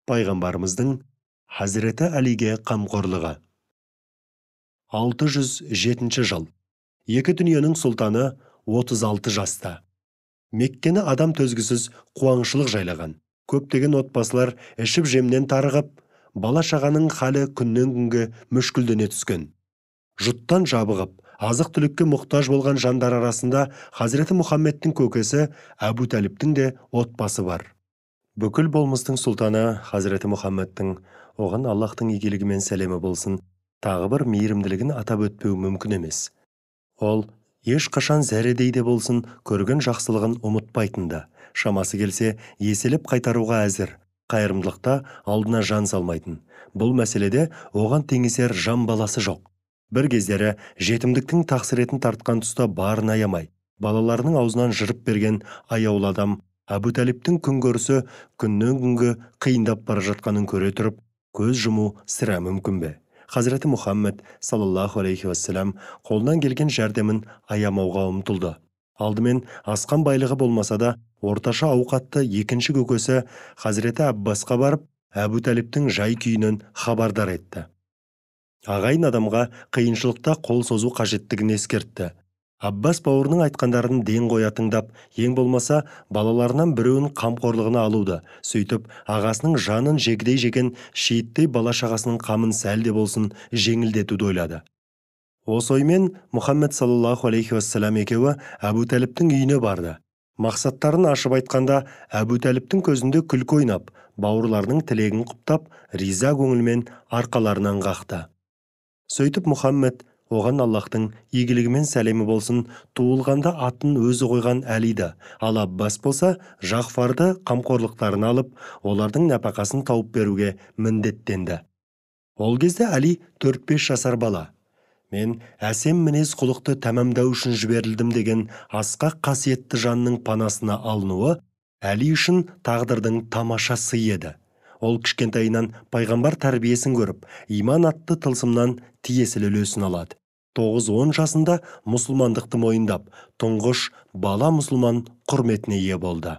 Пайғамбарымыздың Хазіреті Әлиге қамқорлығы. 607 жыл. Екі дүниенің сұлтаны 36 жаста. Меккені адам төзгісіз қуаңшылық жайлаған. Көптеген отбасылар ішіп жемнен тарығып, бала шағаның халі күннен күнге мүшкілдене түскен. Жұттан жабығып, азық-түлікке мұқтаж болған жандар арасында Хазіреті Мұхаммедтің көкесі Әбу Тәліптің де отбасы бар. Бүкіл болмыстың сұлтаны Хазіреті Мұхаммедтің, оған Аллахтың игілігі мен сәлемі болсын, тағы бір мейірімділігін атап өтпеу мүмкін емес. Ол ешқашан зәредейде болсын көрген жақсылығын ұмытпайтынды, шамасы келсе еселеп қайтаруға әзір, қайырымдылықта алдына жан салмайтын. Бұл мәселеде оған теңесер жан баласы жоқ. Бір кездері жетімдіктің тақсіретін тартқан тұста барын аямай, балаларының аузынан жырып берген аяулы адам Әбу Тәліптің күн көрісі күннен күнге қиындап бара жатқанын көре тұрып, көз жұму сірә мүмкін бе? Хазіреті Мұхаммед саллаллаху алейхи вассалам қолынан келген жәрдемін аямауға ұмтылды. Алдымен асқан байлығы болмаса да, орташа ауқатты екінші көкесі Хазіреті Аббасқа барып, Әбу Тәліптің жай күйінен хабардар етті. Ағайын адамға қиыншылықта қол созу қажеттігін ескертті. Аббас бауырының айтқандарын ден қоя тыңдап, ең болмаса балаларынан біреуін қамқорлығына алуды, сөйтіп ағасының жанын жегідей жеген шейіттей бала шағасының қамын сәлде болсын жеңілдетуді ойлады. Осы оймен Мұхаммед саллаллаху алейхи вассалам екеуі Әбу Тәліптің үйіне барды. Мақсаттарын ашып айтқанда, Әбу Тәліптің көзінде күлкі ойнап, бауырларының тілегін құптап, риза көңілмен арқаларынан қақты. Сөйтіп Мұхаммед оған Аллахтың игілігімен сәлемі болсын, туылғанда атын өзі қойған Әлиді, ал Аббас болса Жақфарды қамқорлықтарын алып, олардың нәпақасын тауып беруге міндеттенді. Ол кезде Әли 4-5 жасар бала. Мен әсем мінез құлықты тәмамдау үшін жіберілдім деген асқақ қасиетті жанның панасына алынуы Әли үшін тағдырдың тамаша сыйы еді. Ол кішкентайынан пайғамбар тәрбиесін көріп, иман атты тылсымнан тиесілі үлесін алады. 9-10 жасында мұсылмандықты мойындап, тұңғыш бала мұсылман құрметіне ие болды.